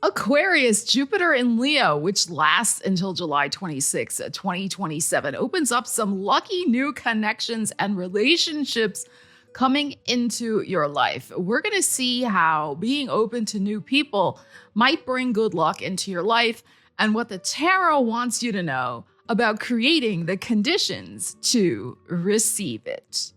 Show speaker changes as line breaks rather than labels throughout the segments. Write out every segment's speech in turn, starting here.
Aquarius, Jupiter in Leo, which lasts until July 26, 2027, opens up some lucky new connections and relationships coming into your life. We're going to see how being open to new people might bring good luck into your life and what the tarot wants you to know about creating the conditions to receive it.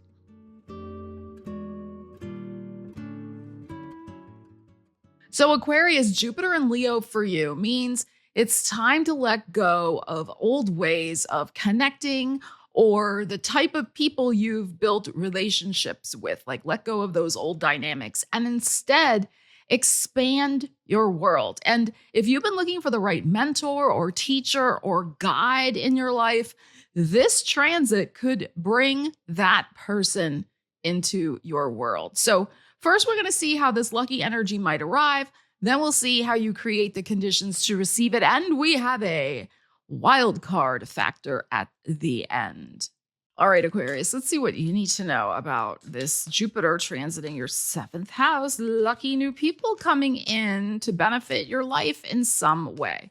So Aquarius, Jupiter and Leo for you means it's time to let go of old ways of connecting or the type of people you've built relationships with. Like let go of those old dynamics and instead expand your world. And if you've been looking for the right mentor or teacher or guide in your life, this transit could bring that person into your world. So first, we're going to see how this lucky energy might arrive. Then we'll see how you create the conditions to receive it. And we have a wild card factor at the end. All right, Aquarius, let's see what you need to know about this Jupiter transiting your 7th house. Lucky new people coming in to benefit your life in some way.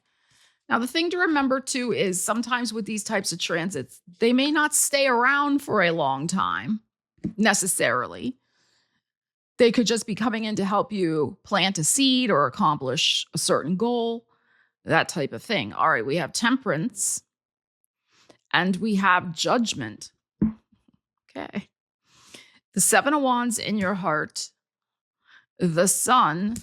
Now, the thing to remember, too, is sometimes with these types of transits, they may not stay around for a long time necessarily. They could just be coming in to help you plant a seed or accomplish a certain goal, that type of thing. All right, we have Temperance and we have Judgment. Okay. The 7 of Wands in your heart, the Sun,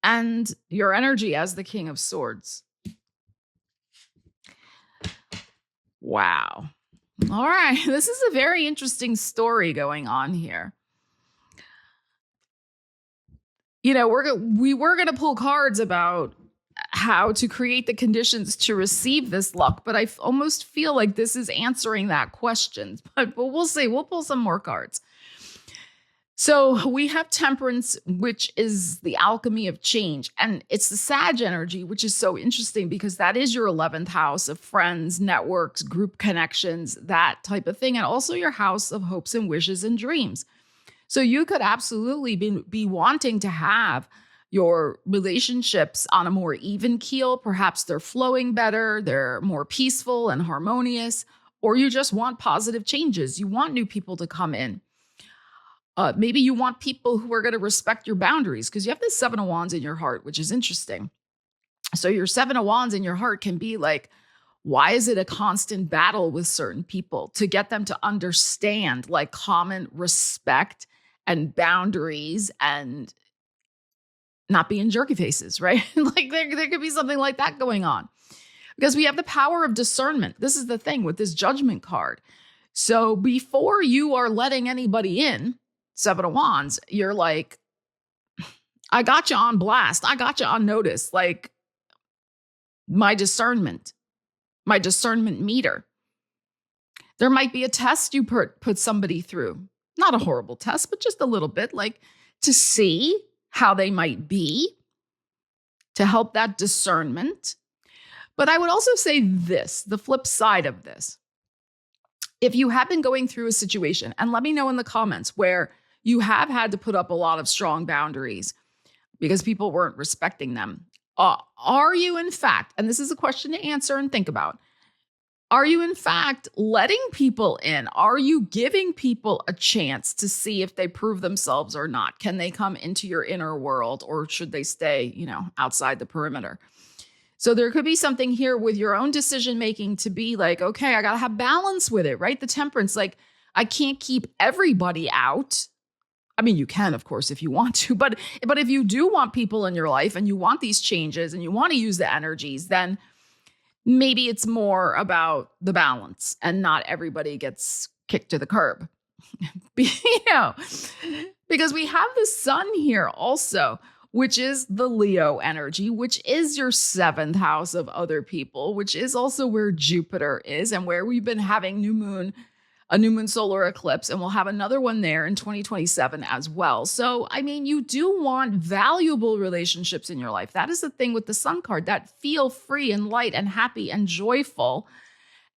and your energy as the King of Swords. Wow. All right, this is a very interesting story going on here. You know, we were going to pull cards about how to create the conditions to receive this luck, but I almost feel like this is answering that question. But we'll see. We'll pull some more cards. So we have Temperance, which is the alchemy of change. And it's the Sag energy, which is so interesting because that is your 11th house of friends, networks, group connections, that type of thing. And also your house of hopes and wishes and dreams. So you could absolutely be wanting to have your relationships on a more even keel. Perhaps they're flowing better, they're more peaceful and harmonious, or you just want positive changes. You want new people to come in. Maybe you want people who are going to respect your boundaries because you have this 7 of Wands in your heart, which is interesting. So your 7 of Wands in your heart can be like, why is it a constant battle with certain people to get them to understand like common respect and boundaries and not being jerky faces, right? Like there could be something like that going on because we have the power of discernment. This is the thing with this Judgment card. So before you are letting anybody in, 7 of Wands, you're like, I got you on blast. I got you on notice. Like my discernment meter. There might be a test you put somebody through. Not a horrible test, but just a little bit, like to see how they might be, to help that discernment. But I would also say this, the flip side of this. If you have been going through a situation, and let me know in the comments where you have had to put up a lot of strong boundaries because people weren't respecting them. Are you in fact, and this is a question to answer and think about, are you in fact letting people in? Are you giving people a chance to see if they prove themselves or not? Can they come into your inner world or should they stay, outside the perimeter? So there could be something here with your own decision-making to be like, okay, I got to have balance with it, right? The Temperance, like I can't keep everybody out. I mean, you can, of course, if you want to, but if you do want people in your life and you want these changes and you want to use the energies, then maybe it's more about the balance and not everybody gets kicked to the curb, because we have the Sun here also, which is the Leo energy, which is your 7th house of other people, which is also where Jupiter is and where we've been having a new moon solar eclipse, and we'll have another one there in 2027 as well. So, I mean, you do want valuable relationships in your life. That is the thing with the Sun card, that feel free and light and happy and joyful.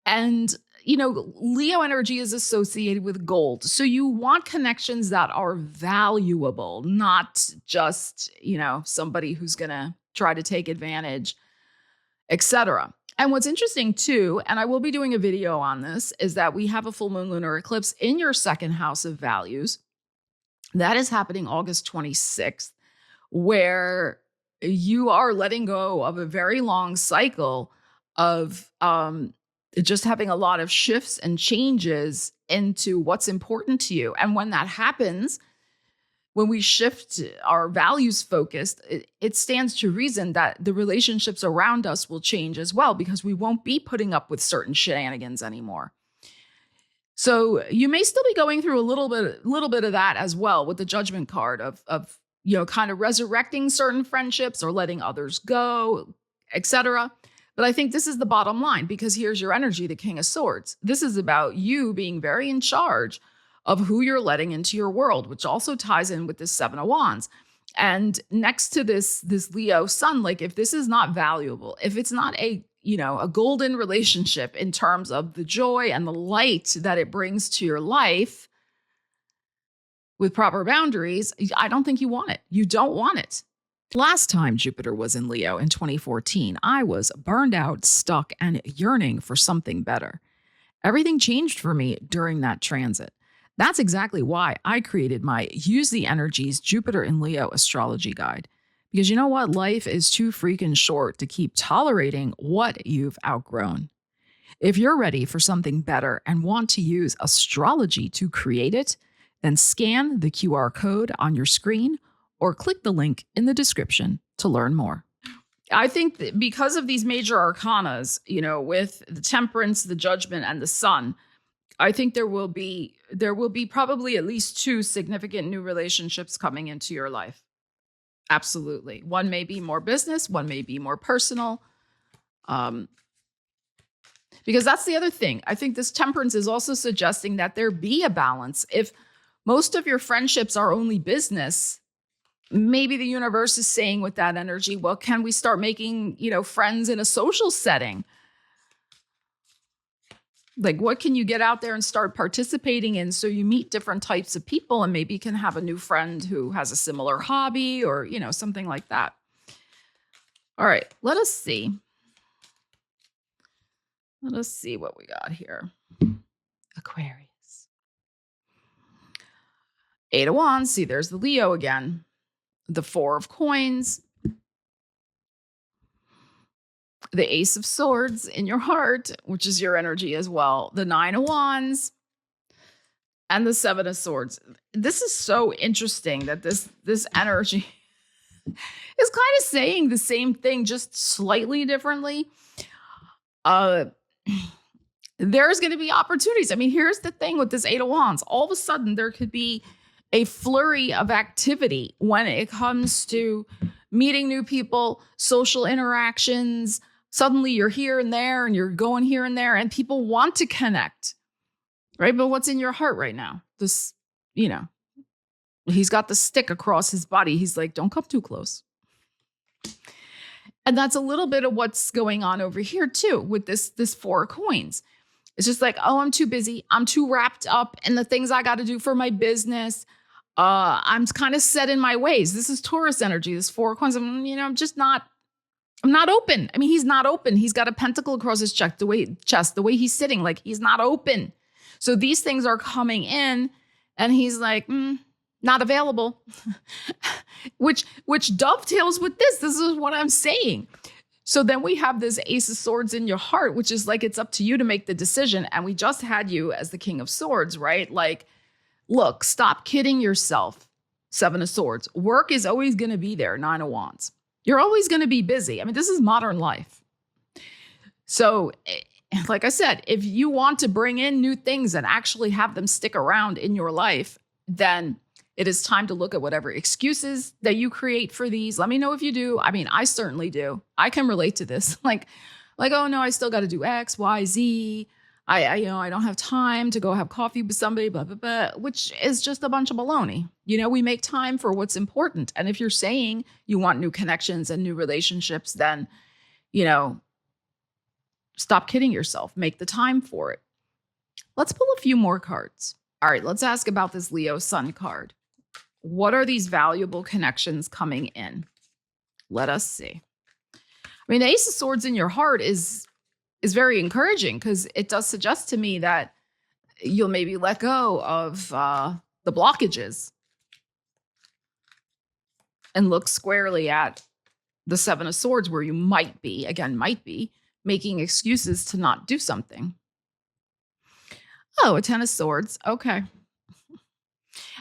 And, Leo energy is associated with gold. So you want connections that are valuable, not just, somebody who's going to try to take advantage, etc. And what's interesting too, and I will be doing a video on this, is that we have a full moon lunar eclipse in your second house of values. That is happening August 26th, where you are letting go of a very long cycle of just having a lot of shifts and changes into what's important to you. And when that happens, when we shift our values focused, it stands to reason that the relationships around us will change as well, because we won't be putting up with certain shenanigans anymore. So you may still be going through a little bit of that as well with the Judgment card of kind of resurrecting certain friendships or letting others go, etc. But I think this is the bottom line, because here's your energy, the King of Swords. This is about you being very in charge of who you're letting into your world, which also ties in with this Seven of Wands. And next to this Leo Sun, like if this is not valuable, if it's not a golden relationship in terms of the joy and the light that it brings to your life with proper boundaries, I don't think you want it. You don't want it. Last time Jupiter was in Leo in 2014, I was burned out, stuck, and yearning for something better. Everything changed for me during that transit. That's exactly why I created my Use the Energies Jupiter in Leo astrology guide. Because you know what? Life is too freaking short to keep tolerating what you've outgrown. If you're ready for something better and want to use astrology to create it, then scan the QR code on your screen or click the link in the description to learn more. I think that because of these major arcanas, with the Temperance, the Judgment, and the Sun, I think there will be probably at least 2 significant new relationships coming into your life. Absolutely. One may be more business, one may be more personal. Because that's the other thing. I think this Temperance is also suggesting that there be a balance. If most of your friendships are only business, maybe the universe is saying with that energy, well, can we start making, friends in a social setting? Like, what can you get out there and start participating in so you meet different types of people and maybe can have a new friend who has a similar hobby or, something like that. All right, let us see. Let us see what we got here. Aquarius. 8 of Wands. See, there's the Leo again. The 4 of Coins. The Ace of Swords in your heart, which is your energy as well. The 9 of Wands. And the 7 of Swords. This is so interesting that this energy is kind of saying the same thing, just slightly differently. There's going to be opportunities. I mean, here's the thing with this 8 of Wands. All of a sudden, there could be a flurry of activity when it comes to meeting new people, social interactions. Suddenly you're here and there and you're going here and there and people want to connect, right? But what's in your heart right now? This, he's got the stick across his body. He's like, don't come too close. And that's a little bit of what's going on over here too with this 4 of Coins. It's just like, oh, I'm too busy. I'm too wrapped up in the things I got to do for my business. I'm kind of set in my ways. This is Taurus energy, this 4 of Coins. I'm not open. I mean, he's not open. He's got a pentacle across his chest, the way he's sitting, like he's not open. So these things are coming in and he's like, not available, which dovetails with this. This is what I'm saying. So then we have this Ace of Swords in your heart, which is like, it's up to you to make the decision. And we just had you as the King of Swords, right? Like, look, stop kidding yourself. 7 of Swords. Work is always going to be there. 9 of Wands. You're always going to be busy. I mean, this is modern life. So, like I said, if you want to bring in new things and actually have them stick around in your life, then it is time to look at whatever excuses that you create for these. Let me know if you do. I mean, I certainly do. I can relate to this. Like, oh no, I still got to do X, Y, Z. I don't have time to go have coffee with somebody, blah, blah, blah, which is just a bunch of baloney. We make time for what's important. And if you're saying you want new connections and new relationships, then, stop kidding yourself. Make the time for it. Let's pull a few more cards. All right, let's ask about this Leo Sun card. What are these valuable connections coming in? Let us see. I mean, the Ace of Swords in your heart is very encouraging because it does suggest to me that you'll maybe let go of the blockages and look squarely at the Seven of Swords where you might be making excuses to not do something. Oh, a Ten of Swords. Okay.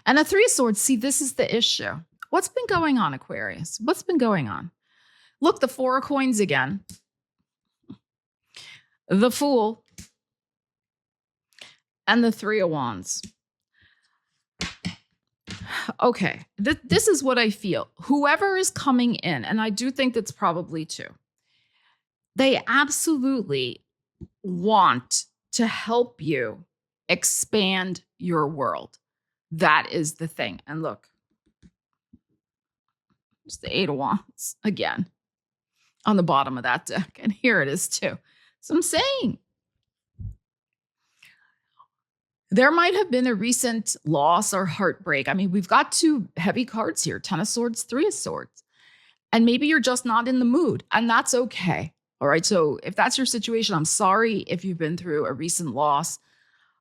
And a Three of Swords. See, this is the issue. What's been going on, Aquarius? What's been going on? Look, the Four of Coins again. The Fool. And the Three of Wands. Okay, this is what I feel. Whoever is coming in, and I do think that's probably two, they absolutely want to help you expand your world. That is the thing. And look, it's the Eight of Wands again on the bottom of that deck. And here it is too. So I'm saying there might have been a recent loss or heartbreak. I mean, we've got two heavy cards here, Ten of Swords, Three of Swords. And maybe you're just not in the mood, and that's okay. All right. So if that's your situation, I'm sorry if you've been through a recent loss.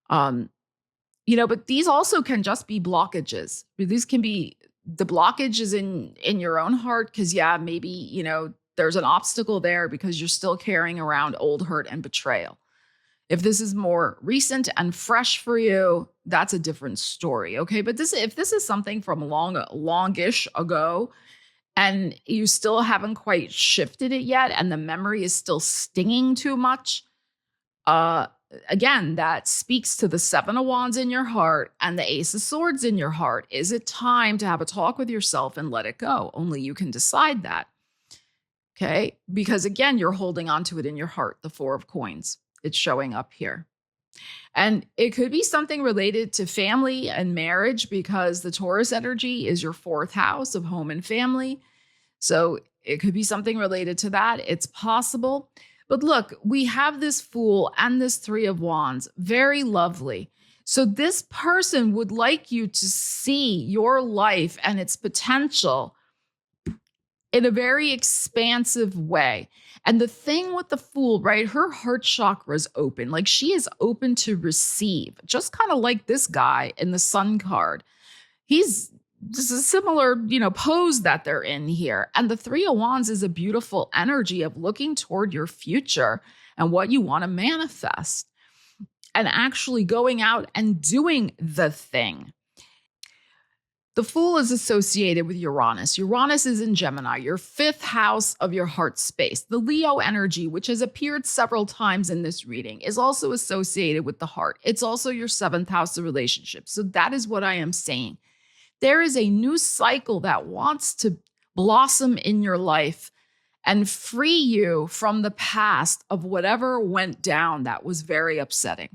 But these also can just be blockages. These can be the blockages in your own heart because, maybe, there's an obstacle there because you're still carrying around old hurt and betrayal. If this is more recent and fresh for you, that's a different story, okay? But if this is something from longish ago and you still haven't quite shifted it yet and the memory is still stinging too much, again, that speaks to the Seven of Wands in your heart and the Ace of Swords in your heart. Is it time to have a talk with yourself and let it go? Only you can decide that, okay? Because again, you're holding on to it in your heart, the Four of Coins. It's showing up here. And it could be something related to family and marriage because the Taurus energy is your fourth house of home and family. So it could be something related to that. It's possible. But look, we have this Fool and this Three of Wands. Very lovely. So this person would like you to see your life and its potential in a very expansive way. And the thing with the Fool, right? Her heart chakra is open. Like she is open to receive, just kind of like this guy in the Sun card. He's just a similar, pose that they're in here. And the Three of Wands is a beautiful energy of looking toward your future and what you want to manifest and actually going out and doing the thing. The Fool is associated with Uranus. Uranus is in Gemini, your fifth house of your heart space. The Leo energy, which has appeared several times in this reading, is also associated with the heart. It's also your seventh house of relationships. So that is what I am saying. There is a new cycle that wants to blossom in your life and free you from the past of whatever went down that was very upsetting.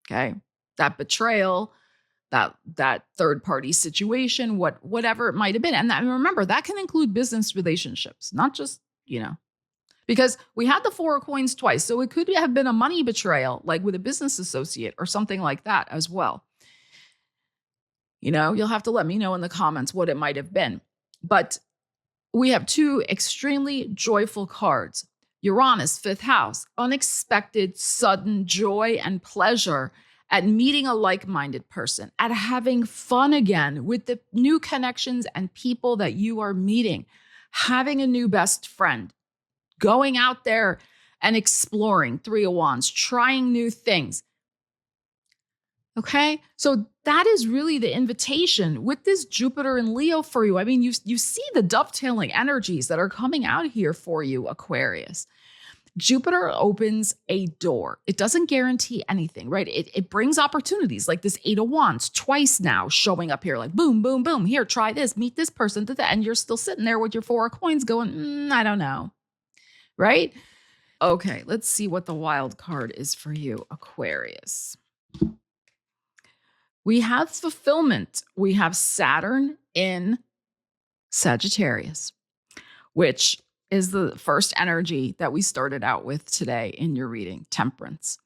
Okay? That betrayal, that third party situation, whatever it might have been. And remember, that can include business relationships, not just, because we had the Four of Coins twice. So it could have been a money betrayal, like with a business associate or something like that as well. You'll have to let me know in the comments what it might have been. But we have two extremely joyful cards. Uranus, fifth house, unexpected, sudden joy and pleasure at meeting a like-minded person, at having fun again with the new connections and people that you are meeting, having a new best friend, going out there and exploring, Three of Wands, trying new things. Okay, so that is really the invitation with this Jupiter and Leo for you. I mean, you see the dovetailing energies that are coming out here for you, Aquarius. Jupiter opens a door. It doesn't guarantee anything, right? It brings opportunities like this Eight of Wands twice now showing up here like boom, boom, boom. Here, try this, meet this person, and you're still sitting there with your Four of Coins going, I don't know, right? Okay, let's see what the wild card is for you, Aquarius. We have fulfillment. We have Saturn in Sagittarius, which is the first energy that we started out with today in your reading, Temperance.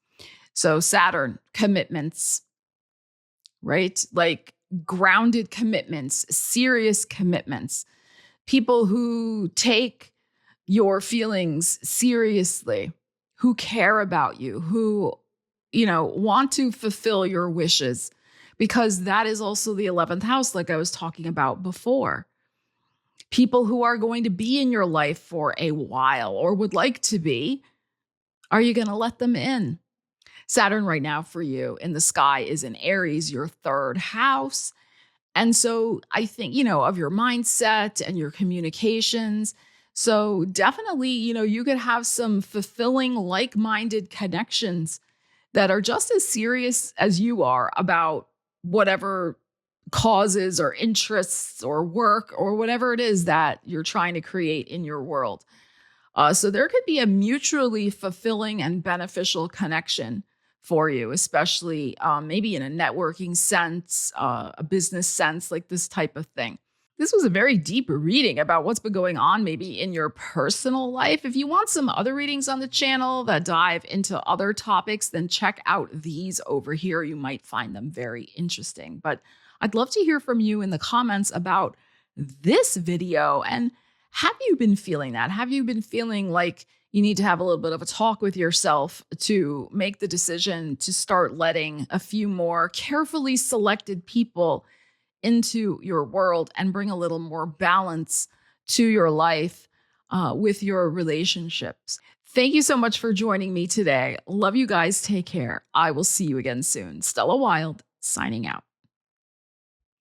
So Saturn, commitments, right? Like grounded commitments, serious commitments, people who take your feelings seriously, who care about you, who, want to fulfill your wishes, because that is also the 11th house, like I was talking about before. People who are going to be in your life for a while or would like to be, are you going to let them in? Saturn right now for you in the sky is in Aries, your 3rd house. And so I think, of your mindset and your communications. So definitely, you could have some fulfilling, like-minded connections that are just as serious as you are about whatever causes or interests or work or whatever it is that you're trying to create in your world. So there could be a mutually fulfilling and beneficial connection for you, especially maybe in a networking sense, a business sense, like this type of thing. This was a very deep reading about what's been going on maybe in your personal life. If you want some other readings on the channel that dive into other topics, then check out these over here. You might find them very interesting. But I'd love to hear from you in the comments about this video. And have you been feeling that? Have you been feeling like you need to have a little bit of a talk with yourself to make the decision to start letting a few more carefully selected people into your world and bring a little more balance to your life with your relationships? Thank you so much for joining me today. Love you guys. Take care. I will see you again soon. Stella Wilde, signing out.